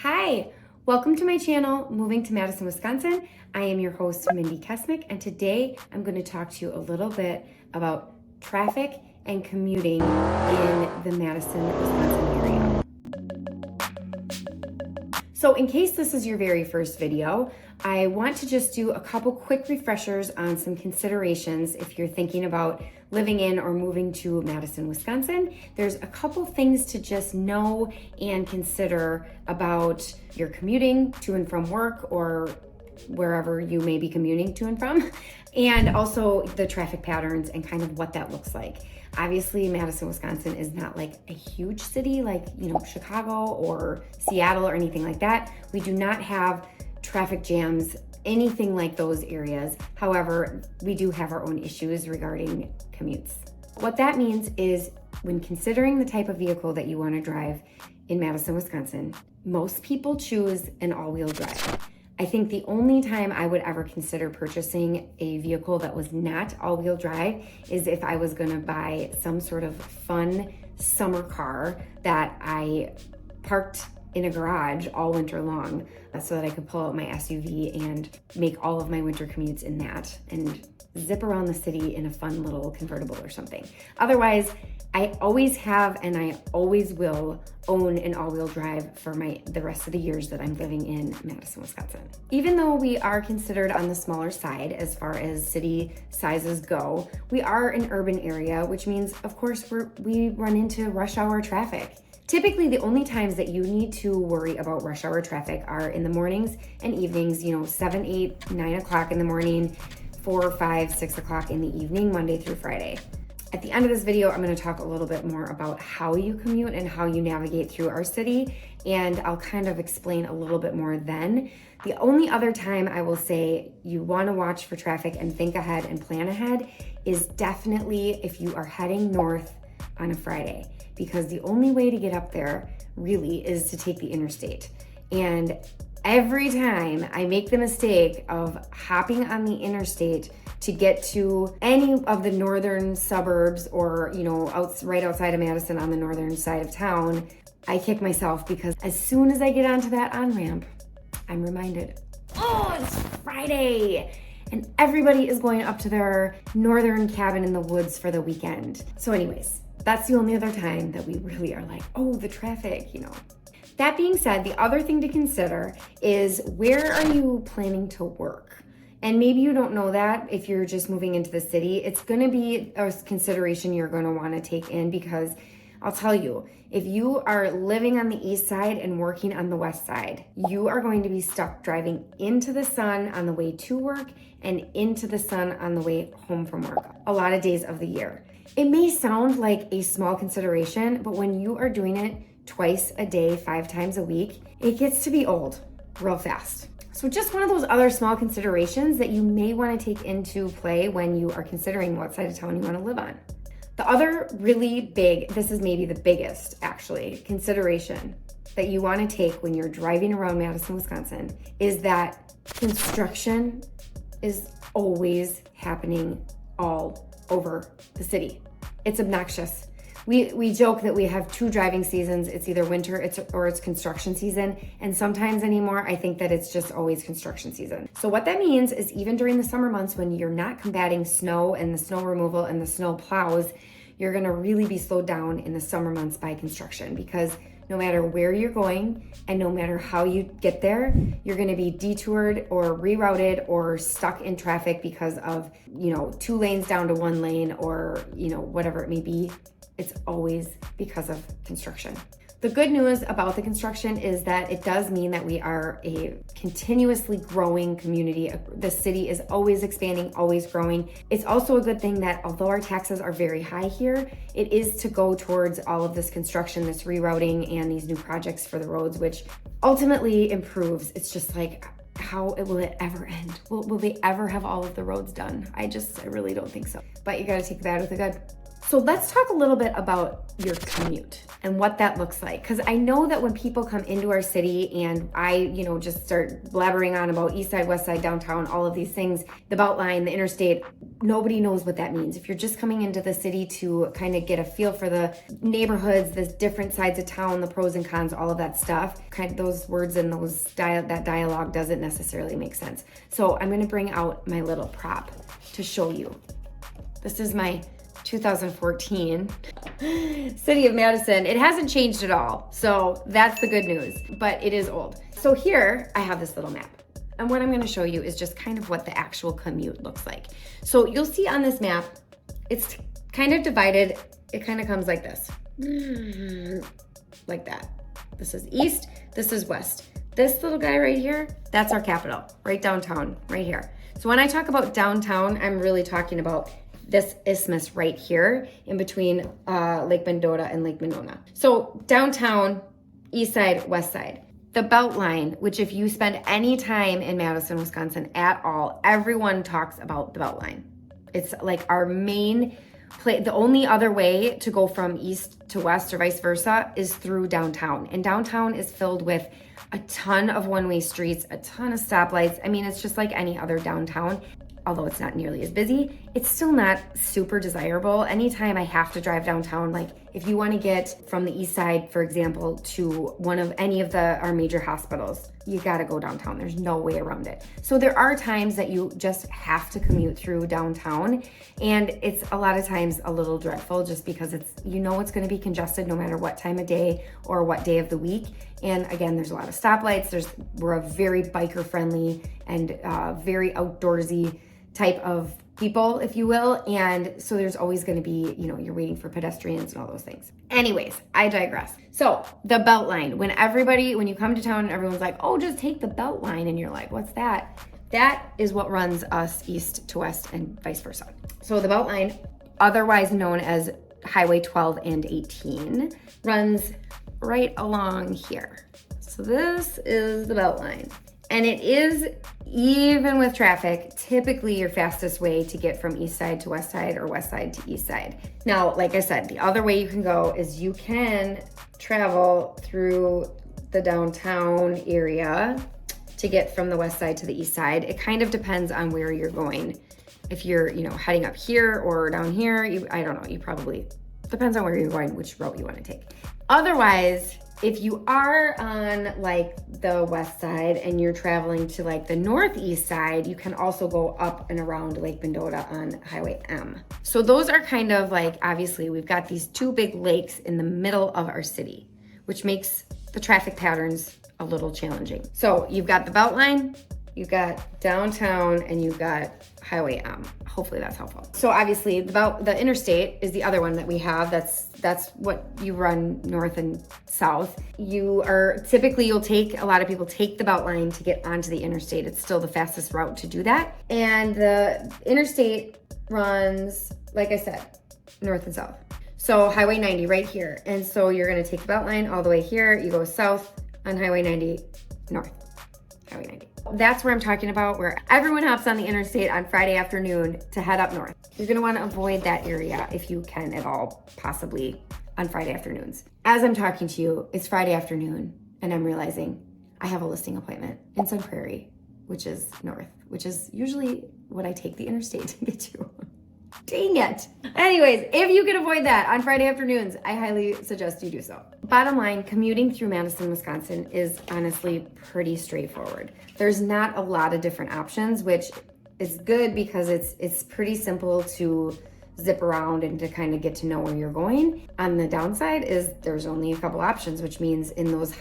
Hi, welcome to my channel, Moving to Madison, Wisconsin. I am your host, Mindy Kesmick, and today I'm going to talk to you a little bit about traffic and commuting in the Madison, Wisconsin area. So in case this is your very first video, I want to just do a couple quick refreshers on some considerations if you're thinking about living in or moving to Madison, Wisconsin. There's a couple things to just know and consider about your commuting to and from work or wherever you may be commuting to and from, and also the traffic patterns and kind of what that looks like. Obviously, Madison, Wisconsin is not like a huge city like, Chicago or Seattle or anything like that. We do not have traffic jams, anything like those areas. However, we do have our own issues regarding commutes. What that means is when considering the type of vehicle that you want to drive in Madison, Wisconsin, most people choose an all-wheel drive. I think the only time I would ever consider purchasing a vehicle that was not all-wheel drive is if I was gonna buy some sort of fun summer car that I parked in a garage all winter long so that I could pull out my SUV and make all of my winter commutes in that and zip around the city in a fun little convertible or something. Otherwise, I always have and I always will own an all-wheel drive for the rest of the years that I'm living in Madison, Wisconsin. Even though we are considered on the smaller side as far as city sizes go, we are an urban area, which means, of course, we run into rush hour traffic. Typically, the only times that you need to worry about rush hour traffic are in the mornings and evenings, 7, 8, 9 o'clock in the morning, 4, 5, 6 o'clock in the evening, Monday through Friday. At the end of this video, I'm going to talk a little bit more about how you commute and how you navigate through our city, and I'll kind of explain a little bit more then. The only other time I will say you want to watch for traffic and think ahead and plan ahead is definitely if you are heading north on a Friday, because the only way to get up there really is to take the interstate. And every time I make the mistake of hopping on the interstate to get to any of the northern suburbs or, right outside of Madison on the northern side of town, I kick myself because as soon as I get onto that on-ramp, I'm reminded, oh, it's Friday. And everybody is going up to their northern cabin in the woods for the weekend. So anyways, that's the only other time that we really are like, oh, the traffic, That being said, the other thing to consider is where are you planning to work? And maybe you don't know that if you're just moving into the city. It's going to be a consideration you're going to want to take in because I'll tell you, if you are living on the east side and working on the west side, you are going to be stuck driving into the sun on the way to work and into the sun on the way home from work a lot of days of the year. It may sound like a small consideration, but when you are doing it twice a day, 5 times a week, it gets to be old real fast. So just one of those other small considerations that you may want to take into play when you are considering what side of town you want to live on. The other really big, this is maybe the biggest actually, consideration that you want to take when you're driving around Madison, Wisconsin is that construction is always happening all over the city. It's obnoxious. We joke that we have 2 driving seasons. It's either winter or it's construction season. And sometimes anymore, I think that it's just always construction season. So what that means is even during the summer months when you're not combating snow and the snow removal and the snow plows, you're gonna really be slowed down in the summer months by construction because no matter where you're going and no matter how you get there, you're gonna be detoured or rerouted or stuck in traffic because of, 2 lanes down to 1 lane or, whatever it may be. It's always because of construction. The good news about the construction is that it does mean that we are a continuously growing community. The city is always expanding, always growing. It's also a good thing that although our taxes are very high here, it is to go towards all of this construction, this rerouting, and these new projects for the roads, which ultimately improves. It's just like, how will it ever end? Will they ever have all of the roads done? I really don't think so. But you gotta take the bad with the good. So let's talk a little bit about your commute and what that looks like. Because I know that when people come into our city and I, just start blabbering on about east side, west side, downtown, all of these things, the Beltline, the interstate, nobody knows what that means. If you're just coming into the city to kind of get a feel for the neighborhoods, the different sides of town, the pros and cons, all of that stuff, kind of those words and that dialogue doesn't necessarily make sense. So I'm going to bring out my little prop to show you. This is my 2014 City of Madison. It hasn't changed at all, so that's the good news, but it is old. So here I have this little map, and what I'm going to show you is just kind of what the actual commute looks like. So you'll see on this map, it's kind of divided. It kind of comes like this, like that. This is east, this is west. This little guy right here, that's our capital, right downtown, right here. So when I talk about downtown, I'm really talking about this isthmus right here in between Lake Mendota and Lake Monona. So downtown, east side, west side. The Beltline, which if you spend any time in Madison, Wisconsin at all, everyone talks about the Beltline. It's like our main play. The only other way to go from east to west or vice versa is through downtown. And downtown is filled with a ton of one-way streets, a ton of stoplights. I mean, it's just like any other downtown. Although it's not nearly as busy, it's still not super desirable. Anytime I have to drive downtown, like if you want to get from the east side, for example, to one of any of our major hospitals, you got to go downtown. There's no way around it. So there are times that you just have to commute through downtown, and it's a lot of times a little dreadful just because it's going to be congested no matter what time of day or what day of the week. And again, there's a lot of stoplights. We're a very biker friendly and very outdoorsy type of people, if you will. And so there's always going to be, you're waiting for pedestrians and all those things. Anyways, I digress. So the Beltline, when you come to town, everyone's like, oh, just take the Beltline. And you're like, what's that? That is what runs us east to west and vice versa. So the Beltline, otherwise known as Highway 12 and 18, runs right along here. So this is the Beltline. And it is, even with traffic, typically your fastest way to get from east side to west side or west side to east side. Now, like I said, the other way you can go is you can travel through the downtown area to get from the west side to the east side. It kind of depends on where you're going. If you're, heading up here or down here, I don't know, you probably, depends on where you're going, which route you want to take. Otherwise, if you are on like the west side and you're traveling to like the northeast side, you can also go up and around Lake Mendota on Highway M. So those are kind of like, obviously we've got these two big lakes in the middle of our city, which makes the traffic patterns a little challenging. So you've got the Beltline, you've got downtown, and you've got Highway M. Hopefully that's helpful. So obviously the interstate is the other one that we have. That's what you run north and south. A lot of people take the Beltline to get onto the interstate. It's still the fastest route to do that. And the interstate runs, like I said, north and south. So Highway 90 right here. And so you're gonna take the Beltline all the way here. You go south on Highway 90, north, Highway 90. That's where I'm talking about, where everyone hops on the interstate on Friday afternoon to head up north. You're gonna wanna avoid that area if you can at all, possibly on Friday afternoons. As I'm talking to you, it's Friday afternoon, and I'm realizing I have a listing appointment in Sun Prairie, which is north, which is usually what I take the interstate to get to. Dang it. Anyways, if you can avoid that on Friday afternoons, I highly suggest you do so. Bottom line, commuting through Madison, Wisconsin is honestly pretty straightforward. There's not a lot of different options, which is good because it's pretty simple to zip around and to kind of get to know where you're going. On the downside is there's only a couple options, which means in those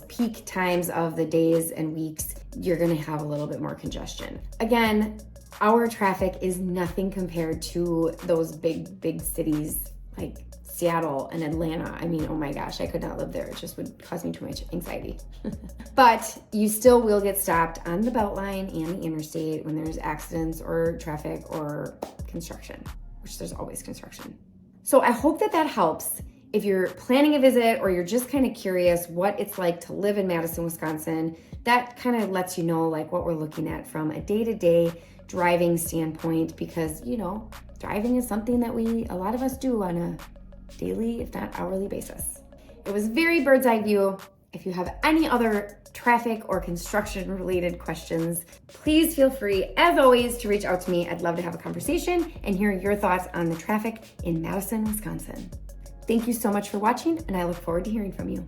peak times of the days and weeks, you're gonna have a little bit more congestion. Again, our traffic is nothing compared to those big cities like Seattle and Atlanta. I mean, oh my gosh, I could not live there. It just would cause me too much anxiety. But you still will get stopped on the Beltline and the interstate when there's accidents or traffic or construction, which there's always construction. So I hope that helps. If you're planning a visit or you're just kind of curious what it's like to live in Madison, Wisconsin, that kind of lets you know like what we're looking at from a day-to-day driving standpoint, because driving is something that a lot of us do on a daily, if not hourly basis. It was very bird's eye view. If you have any other traffic or construction related questions, please feel free, as always, to reach out to me. I'd love to have a conversation and hear your thoughts on the traffic in Madison, Wisconsin. Thank you so much for watching, and I look forward to hearing from you.